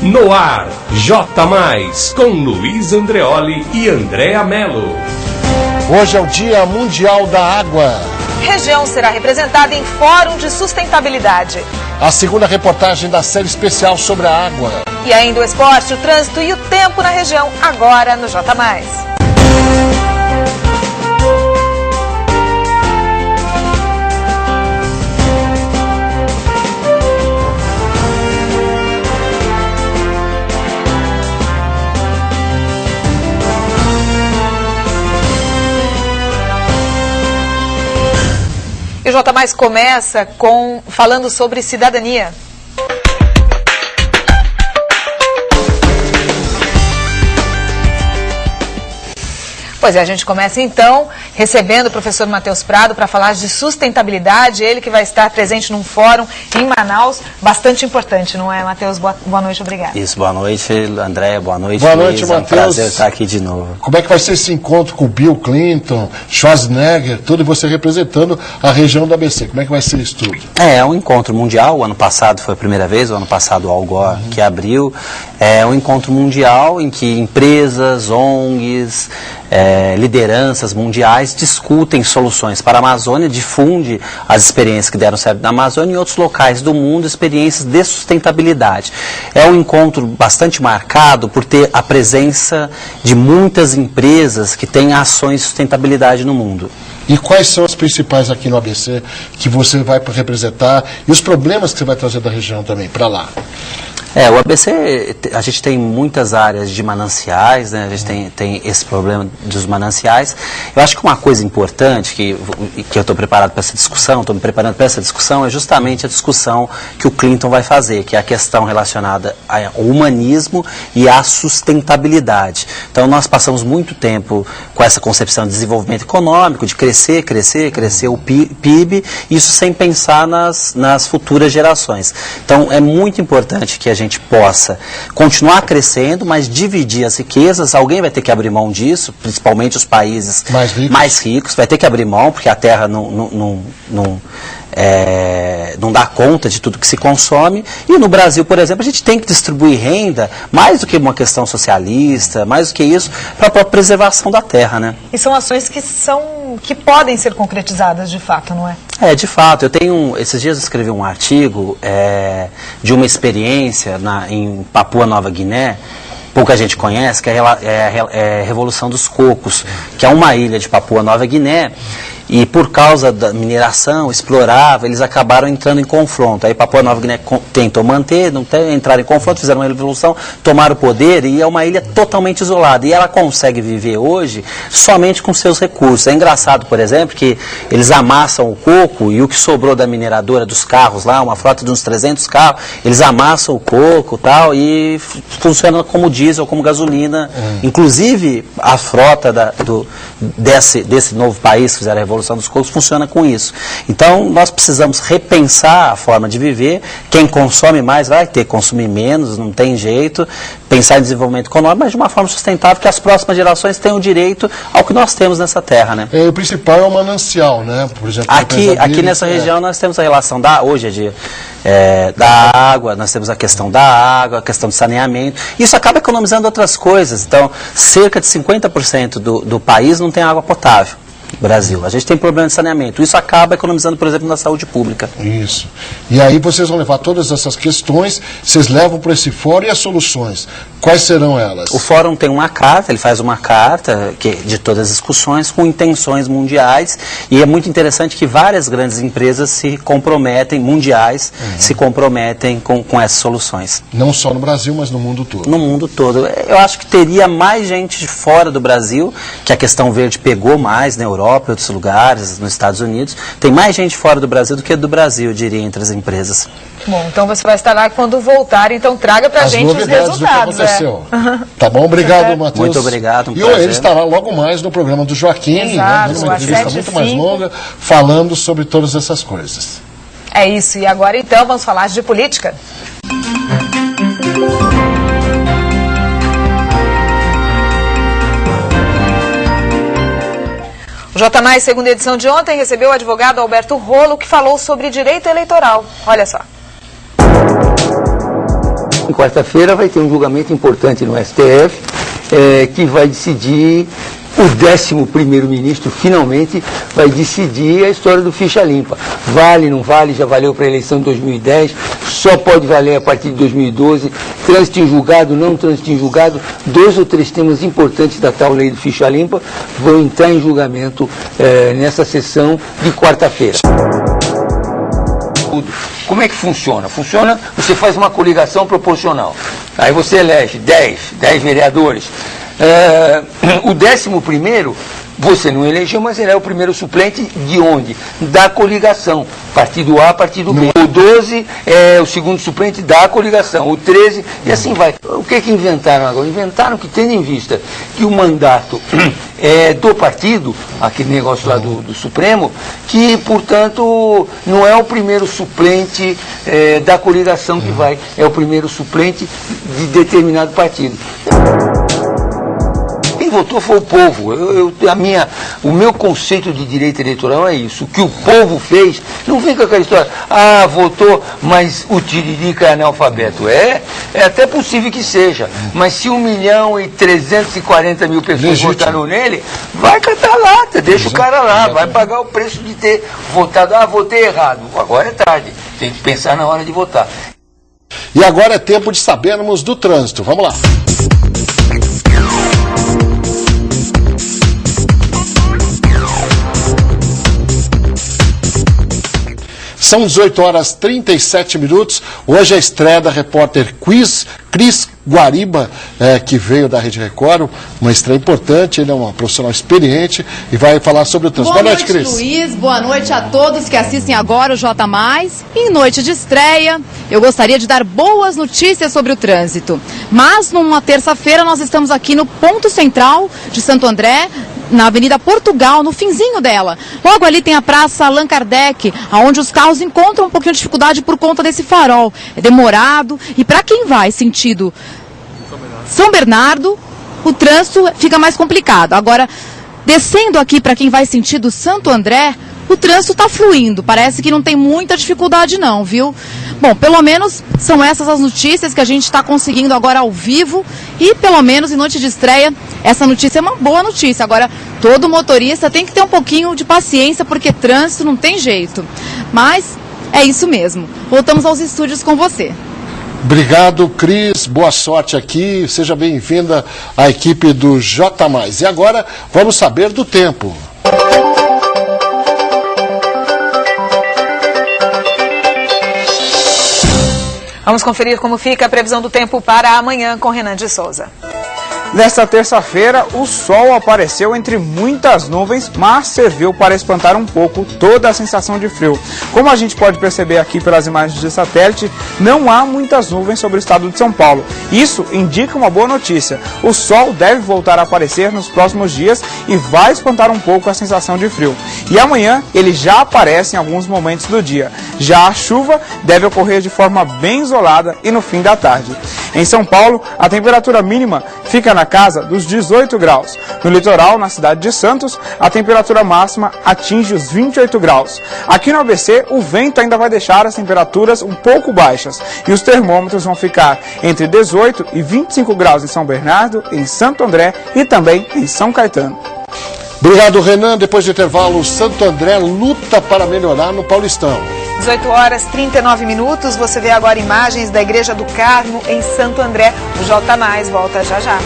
No ar, J+, com Luiz Andreoli e Andréa Mello. Hoje é o Dia Mundial da Água. Região será representada em Fórum de Sustentabilidade. A segunda reportagem da série especial sobre a água. E ainda o esporte, o trânsito e o tempo na região, agora no J+. E o J+, começa falando sobre cidadania. Pois é, a gente começa então recebendo o professor Matheus Prado para falar de sustentabilidade, ele que vai estar presente num fórum em Manaus, bastante importante, não é, Matheus? Boa noite, obrigado. Isso, boa noite, André, boa noite, boa noite, Matheus. É um prazer estar aqui de novo. Como é que vai ser esse encontro com o Bill Clinton, Schwarzenegger, tudo, e você representando a região do ABC? Como é que vai ser isso tudo? É um encontro mundial, o ano passado foi a primeira vez, o ano passado o Al Gore que abriu. É um encontro mundial em que empresas, ONGs, lideranças mundiais discutem soluções para a Amazônia, difunde as experiências que deram certo na Amazônia e em outros locais do mundo, experiências de sustentabilidade. É um encontro bastante marcado por ter a presença de muitas empresas que têm ações de sustentabilidade no mundo. E quais são as principais aqui no ABC que você vai representar e os problemas que você vai trazer da região também para lá? O ABC, a gente tem muitas áreas de mananciais, né? A gente tem esse problema dos mananciais. Eu acho que uma coisa importante que eu estou preparado para essa discussão, estou me preparando para essa discussão, é justamente a discussão que o Clinton vai fazer, que é a questão relacionada ao humanismo e à sustentabilidade. Então, nós passamos muito tempo com essa concepção de desenvolvimento econômico, de crescer o PIB, isso sem pensar nas futuras gerações. Então, é muito importante que a gente possa continuar crescendo, mas dividir as riquezas. Alguém vai ter que abrir mão disso, principalmente os países mais ricos, vai ter que abrir mão, porque a terra não dá conta de tudo que se consome. E no Brasil, por exemplo, a gente tem que distribuir renda, mais do que uma questão socialista, mais do que isso, para a própria preservação da terra, né? E são ações que podem ser concretizadas de fato, não é? De fato. Esses dias eu escrevi um artigo de uma experiência em Papua Nova Guiné, pouca gente conhece, que é a Revolução dos Cocos, que é uma ilha de Papua Nova Guiné. E por causa da mineração, explorava, eles acabaram entrando em confronto. Aí Papua Nova Guiné tentou manter, entraram em confronto, fizeram uma revolução, tomaram o poder e é uma ilha totalmente isolada. E ela consegue viver hoje somente com seus recursos. É engraçado, por exemplo, que eles amassam o coco e o que sobrou da mineradora dos carros lá, uma frota de uns 300 carros, eles amassam o coco e funciona como diesel, como gasolina. Inclusive, a frota desse novo país que fizeram a Revolução dos Cocos funciona com isso. Então, nós precisamos repensar a forma de viver. Quem consome mais vai ter que consumir menos, não tem jeito. Pensar em desenvolvimento econômico, mas de uma forma sustentável, que as próximas gerações tenham direito ao que nós temos nessa terra, né? O principal é o manancial, né? Por exemplo, aqui nessa região nós temos a relação hoje é dia da água, nós temos a questão da água, a questão do saneamento. Isso acaba economizando outras coisas. Então, cerca de 50% do país não tem água potável. Brasil. A gente tem problema de saneamento. Isso acaba economizando, por exemplo, na saúde pública. Isso. E aí vocês vão levar todas essas questões, vocês levam para esse fórum e as soluções. Quais serão elas? O fórum tem uma carta, ele faz uma carta de todas as discussões com intenções mundiais e é muito interessante que várias grandes empresas se comprometem, mundiais, se comprometem com essas soluções. Não só no Brasil, mas no mundo todo. No mundo todo. Eu acho que teria mais gente de fora do Brasil, que a questão verde pegou mais na Europa, em outros lugares, nos Estados Unidos. Tem mais gente fora do Brasil do que do Brasil, eu diria, entre as empresas. Bom, então você vai estar lá quando voltar, então traga pra gente os resultados. Do que aconteceu. Tá bom? Obrigado, Matheus. Muito obrigado. E ele estará logo mais no programa do Joaquim, Exato, dando uma entrevista muito mais longa, falando sobre todas essas coisas. É isso, e agora então vamos falar de política. O J+, segunda edição de ontem, recebeu o advogado Alberto Rolo, que falou sobre direito eleitoral. Olha só. Em quarta-feira vai ter um julgamento importante no STF, que vai decidir, o 11º ministro finalmente vai decidir a história do ficha limpa. Vale, não vale, já valeu para a eleição de 2010, só pode valer a partir de 2012, trânsito em julgado, não trânsito em julgado, 2 ou 3 temas importantes da tal lei do ficha limpa vão entrar em julgamento nessa sessão de quarta-feira. Como é que funciona? Funciona, você faz uma coligação proporcional. Aí você elege 10 vereadores. O 11º, você não elegeu, mas ele é o primeiro suplente de onde? Da coligação. Partido A, partido B. O 12 é o segundo suplente da coligação. O 13, e assim vai. O que inventaram agora? Inventaram que, tendo em vista que o mandato é do partido, aquele negócio lá do Supremo, que, portanto, não é o primeiro suplente da coligação que vai, é o primeiro suplente de determinado partido. Quem votou foi o povo. O meu conceito de direito eleitoral é isso. O que o povo fez, não vem com aquela história, votou, mas o Tiririca é analfabeto. É até possível que seja. Mas se 1.340.000 pessoas votaram nele, vai catar lata, deixa o cara lá, vai pagar o preço de ter votado. Votei errado. Agora é tarde. Tem que pensar na hora de votar. E agora é tempo de sabermos do trânsito. Vamos lá. São 18h37. Hoje é a estreia da repórter Cris Guariba, que veio da Rede Record, uma estreia importante. Ele é uma profissional experiente e vai falar sobre o trânsito. Boa noite, Cris. Luiz. Boa noite a todos que assistem agora o J+. Em noite de estreia, eu gostaria de dar boas notícias sobre o trânsito. Mas, numa terça-feira, nós estamos aqui no ponto central de Santo André, na Avenida Portugal, no finzinho dela. Logo ali tem a Praça Allan Kardec, onde os carros encontram um pouquinho de dificuldade por conta desse farol. É demorado e para quem vai sentido São Bernardo, o trânsito fica mais complicado. Agora, descendo aqui para quem vai sentido Santo André, o trânsito está fluindo. Parece que não tem muita dificuldade não, viu? Bom, pelo menos são essas as notícias que a gente está conseguindo agora ao vivo e pelo menos em noite de estreia, essa notícia é uma boa notícia. Agora, todo motorista tem que ter um pouquinho de paciência porque trânsito não tem jeito. Mas é isso mesmo. Voltamos aos estúdios com você. Obrigado, Cris. Boa sorte aqui. Seja bem-vinda à equipe do J+. E agora vamos saber do tempo. Vamos conferir como fica a previsão do tempo para amanhã com Renan de Souza. Nesta terça-feira, o sol apareceu entre muitas nuvens, mas serviu para espantar um pouco toda a sensação de frio. Como a gente pode perceber aqui pelas imagens de satélite, não há muitas nuvens sobre o estado de São Paulo. Isso indica uma boa notícia. O sol deve voltar a aparecer nos próximos dias e vai espantar um pouco a sensação de frio. E amanhã ele já aparece em alguns momentos do dia. Já a chuva deve ocorrer de forma bem isolada e no fim da tarde. Em São Paulo, a temperatura mínima fica na casa dos 18 graus. No litoral, na cidade de Santos, a temperatura máxima atinge os 28 graus. Aqui no ABC, o vento ainda vai deixar as temperaturas um pouco baixas e os termômetros vão ficar entre 18 e 25 graus em São Bernardo, em Santo André e também em São Caetano. Obrigado, Renan. Depois do intervalo, Santo André luta para melhorar no Paulistão. 18h39, você vê agora imagens da Igreja do Carmo em Santo André. O J+, volta já já.